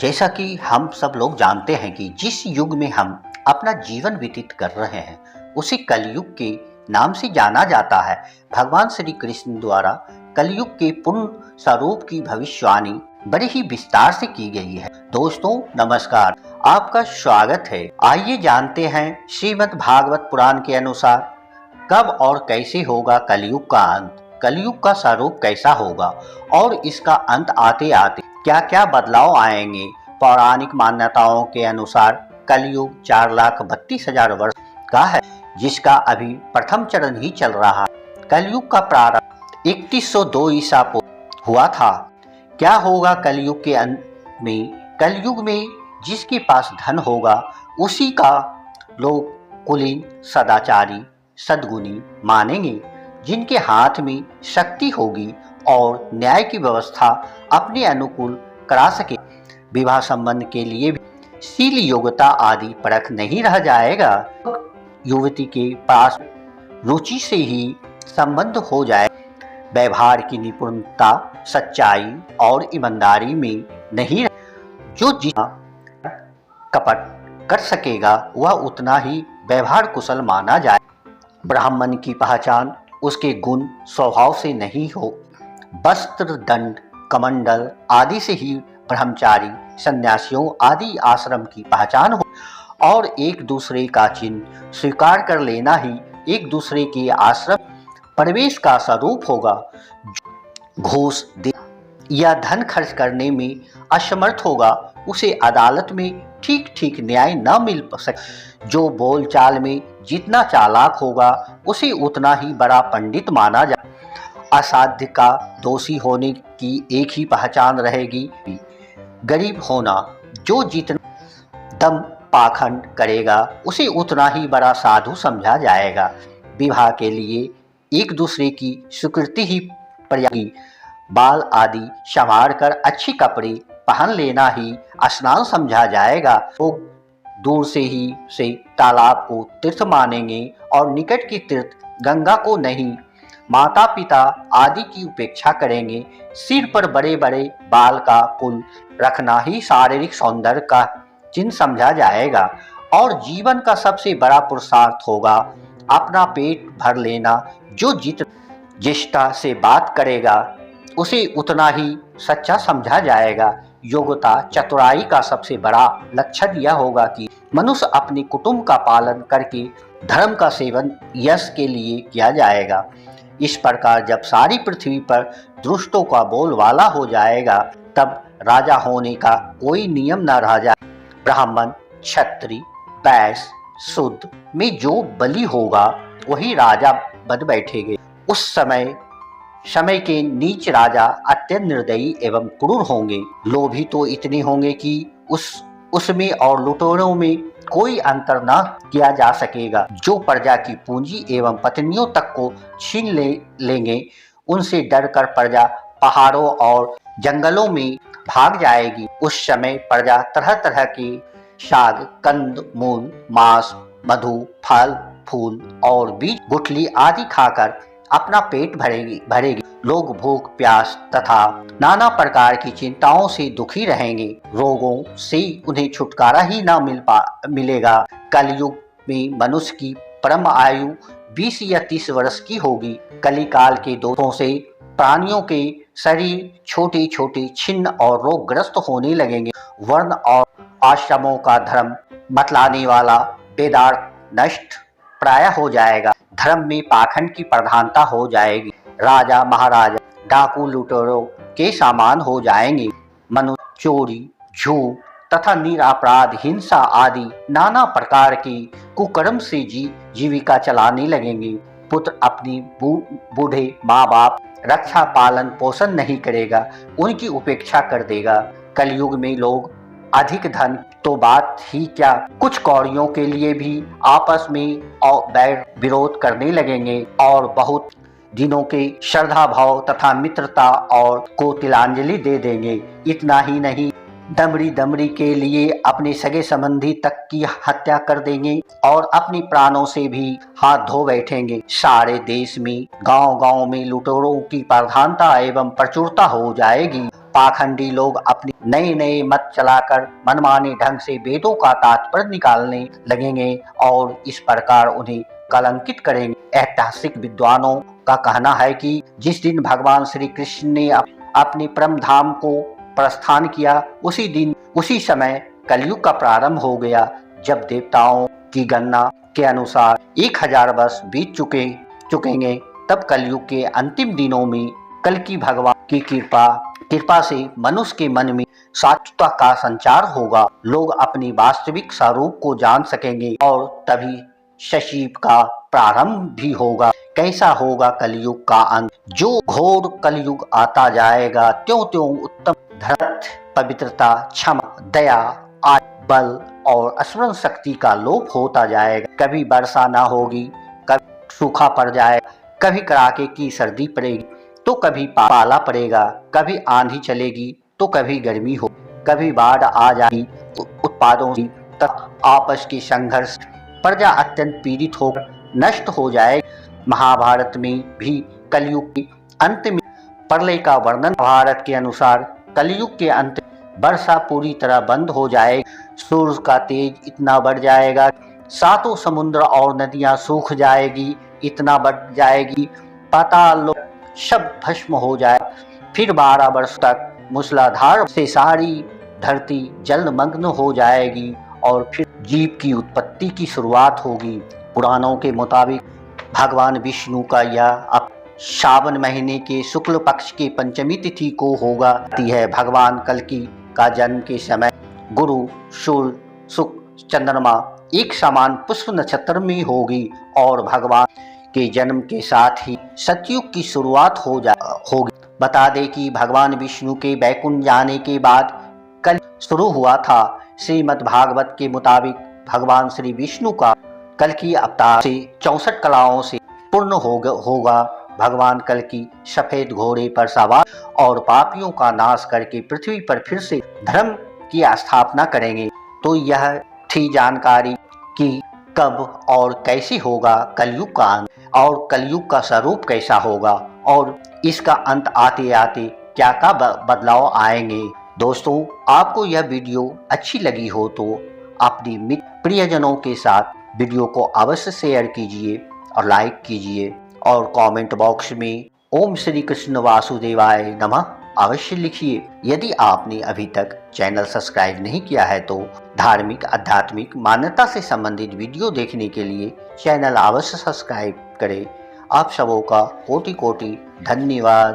जैसा कि हम सब लोग जानते हैं कि जिस युग में हम अपना जीवन व्यतीत कर रहे हैं उसे कलयुग के नाम से जाना जाता है। भगवान श्री कृष्ण द्वारा कलयुग के पूर्ण स्वरूप की भविष्यवाणी बड़े ही विस्तार से की गई है। दोस्तों नमस्कार, आपका स्वागत है। आइए जानते हैं श्रीमद् भागवत पुराण के अनुसार कब और कैसे होगा कलयुग का अंत, कलयुग का स्वरूप कैसा होगा और इसका अंत आते आते क्या क्या बदलाव आएंगे। पौराणिक मान्यताओं के अनुसार कलयुग 4,32,000 वर्ष का है, जिसका अभी प्रथम चरण ही चल रहा है। कलयुग का प्रारंभ 3102 ईसा पूर्व हुआ था। क्या होगा कलयुग के अंत में? कलयुग में जिसके पास धन होगा उसी का लोग कुलीन, सदाचारी, सद्गुणी मानेंगे। जिनके हाथ में शक्ति होगी और न्याय की व्यवस्था अपने अनुकूल करा सके, विवाह संबंध के लिए भी शील, योग्यता आदि परख नहीं रह जाएगा। युवती के पास रुचि से ही संबंध हो जाए। व्यवहार की निपुणता, सच्चाई और ईमानदारी में नहीं, जो जितना कपट कर सकेगा वह उतना ही व्यवहार कुशल माना जाए। ब्राह्मण की पहचान उसके गुण स्वभाव से नहीं हो, वस्त्र, दंड, कमंडल आदि से ही ब्रह्मचारी, सन्यासियों आदि आश्रम की पहचान हो और एक दूसरे का चिन्ह स्वीकार कर लेना ही एक दूसरे के आश्रम प्रवेश का स्वरूप होगा। घूस दे या धन खर्च करने में असमर्थ होगा उसे अदालत में ठीक ठीक न्याय न मिल सके। जो बोल चाल में जितना चालाक होगा उसे उतना ही बड़ा पंडित माना जाए। असाध्य का दोषी होने की एक ही पहचान रहेगी, गरीब होना। जो जितना दम पाखंड करेगा उसे उतना ही बड़ा साधु समझा जाएगा। विवाह के लिए एक दूसरे की स्वीकृति ही पर्याप्त। बाल आदि संवार कर अच्छे कपड़े पहन लेना ही स्नान समझा जाएगा। लोग दूर से तालाब को तीर्थ मानेंगे और निकट की तीर्थ गंगा को नहीं। माता पिता आदि की उपेक्षा करेंगे। सिर पर बड़े बड़े बाल का कुल रखना ही शारीरिक सौंदर्य का चिन्ह समझा जाएगा और जीवन का सबसे बड़ा पुरुषार्थ होगा अपना पेट भर लेना। जो ज्येष्ठता से बात करेगा उसे उतना ही सच्चा समझा जाएगा। योग्यता, चतुराई का सबसे बड़ा लक्षण यह होगा कि मनुष्य अपने कुटुंब का पालन करके धर्म का सेवन यश के लिए किया जाएगा। इस प्रकार जब सारी पृथ्वी पर दुष्टों का बोलबाला हो जाएगा तब राजा होने का कोई नियम न रह जाए। ब्राह्मण, क्षत्रिय, वैश्य, शूद्र में जो बलि होगा वही राजा बन बैठेंगे। उस समय के नीच राजा अत्यंत निर्दयी एवं क्रूर होंगे। लोभी तो इतने होंगे कि उसमें और लुटेरों में कोई अंतर न किया जा सकेगा। जो प्रजा की पूंजी एवं पत्नियों तक को छीन लेंगे उनसे डरकर प्रजा पहाड़ों और जंगलों में भाग जाएगी। उस समय प्रजा तरह तरह के साग, कंद मूल, मांस, मधु, फल फूल और बीज गुठली आदि खाकर अपना पेट भरेगी। लोग भूख, प्यास तथा नाना प्रकार की चिंताओं से दुखी रहेंगे। रोगों से उन्हें छुटकारा ही ना मिलेगा। कलयुग में मनुष्य की परम आयु 20 या 30 वर्ष की होगी। कलिकाल के दोषों से प्राणियों के शरीर छोटे छोटे, छिन्न और रोगग्रस्त होने लगेंगे। वर्ण और आश्रमों का धर्म बतलाने वाला वेदार्थ नष्ट प्राय हो जाएगा। धर्म में पाखंड की प्रधानता हो जाएगी। राजा महाराजा डाकू लुटेरों के समान हो जाएंगे। मनुष्य चोरी, झूठ तथा निरपराध हिंसा आदि नाना प्रकार के कुकर्म से जीविका चलाने लगेंगे। पुत्र अपनी बूढ़े माँ बाप रक्षा पालन पोषण नहीं करेगा, उनकी उपेक्षा कर देगा। कलयुग में लोग अधिक धन तो बात ही क्या, कुछ कौड़ियों के लिए भी आपस में बैर विरोध करने लगेंगे और बहुत दिनों के श्रद्धा भाव तथा मित्रता और को तिलांजलि दे देंगे। इतना ही नहीं, दमड़ी के लिए अपने सगे संबंधी तक की हत्या कर देंगे और अपने प्राणों से भी हाथ धो बैठेंगे। सारे देश में गांव गांव में लुटेरों की प्रधानता एवं प्रचुरता हो जाएगी पाखंडी लोग अपने नए नए मत चलाकर मनमाने ढंग से वेदों का तात्पर्य निकालने लगेंगे और इस प्रकार उन्हें कलंकित करेंगे। ऐतिहासिक विद्वानों का कहना है कि जिस दिन भगवान श्री कृष्ण ने अपने परम धाम को प्रस्थान किया, उसी दिन उसी समय कलयुग का प्रारंभ हो गया। जब देवताओं की गणना के अनुसार 1000 वर्ष बीत चुकेंगे, तब कलयुग के अंतिम दिनों में कल की भगवान की कृपा से मनुष्य के मन में सात्विकता का संचार होगा। लोग अपनी वास्तविक स्वरूप को जान सकेंगे और तभी सशीप का प्रारंभ भी होगा। कैसा होगा कलयुग का अंत? जो घोर कलयुग आता जाएगा, त्यों त्यों उत्तम धर्म, पवित्रता, क्षमा, दया, बल और स्मरण शक्ति का लोप होता जाएगा। कभी वर्षा ना होगी, कभी सूखा पड़ जाएगा, कभी कड़ाके की सर्दी पड़ेगी तो कभी पाला पड़ेगा, कभी आंधी चलेगी तो कभी गर्मी हो, कभी बाढ़ आ जाएगी, उत्पादों की आपस के संघर्ष, प्रजा अत्यंत पीड़ित होकर नष्ट हो जाएगी। महाभारत में भी कलयुग के अंत में प्रलय का वर्णन। भारत के अनुसार कलयुग के अंत वर्षा पूरी तरह बंद हो जाएगी, सूर्य का तेज इतना बढ़ जाएगा, सातों समुद्र और नदियां सूख जाएगी, इतना बढ़ जाएगी, पाताल सब भस्म हो जाए। फिर 12 वर्ष तक मूसलाधार से सारी धरती जलमग्न हो जाएगी और फिर जीव की उत्पत्ति की शुरुआत होगी। पुराणों के मुताबिक भगवान विष्णु का यह श्रावण महीने के शुक्ल पक्ष की पंचमी तिथि को होगा। भगवान कल्कि का जन्म के समय गुरु, सूर्य, शुक्र, चंद्रमा एक समान पुष्प नक्षत्र में होगी और भगवान के जन्म के साथ ही सतयुग की शुरुआत होगी। बता दें कि भगवान विष्णु के वैकुंठ जाने के बाद कल शुरू हुआ था। श्रीमद् भागवत के मुताबिक भगवान श्री विष्णु का कल्कि अवतार से 64 कलाओं से पूर्ण होगा। भगवान कल्कि सफेद घोड़े पर सवार और पापियों का नाश करके पृथ्वी पर फिर से धर्म की स्थापना करेंगे। तो यह थी जानकारी कि कब और कैसे होगा कलयुग का अंत और कलयुग का स्वरूप कैसा होगा और इसका अंत आते आते क्या क्या बदलाव आएंगे। दोस्तों, आपको यह वीडियो अच्छी लगी हो तो अपनी प्रियजनों के साथ वीडियो को अवश्य शेयर कीजिए और लाइक कीजिए और कमेंट बॉक्स में ओम श्री कृष्ण वासुदेवाय नमः अवश्य लिखिए। यदि आपने अभी तक चैनल सब्सक्राइब नहीं किया है तो धार्मिक, आध्यात्मिक, मान्यता से संबंधित वीडियो देखने के लिए चैनल अवश्य सब्सक्राइब करें। आप सबों का कोटि कोटि धन्यवाद।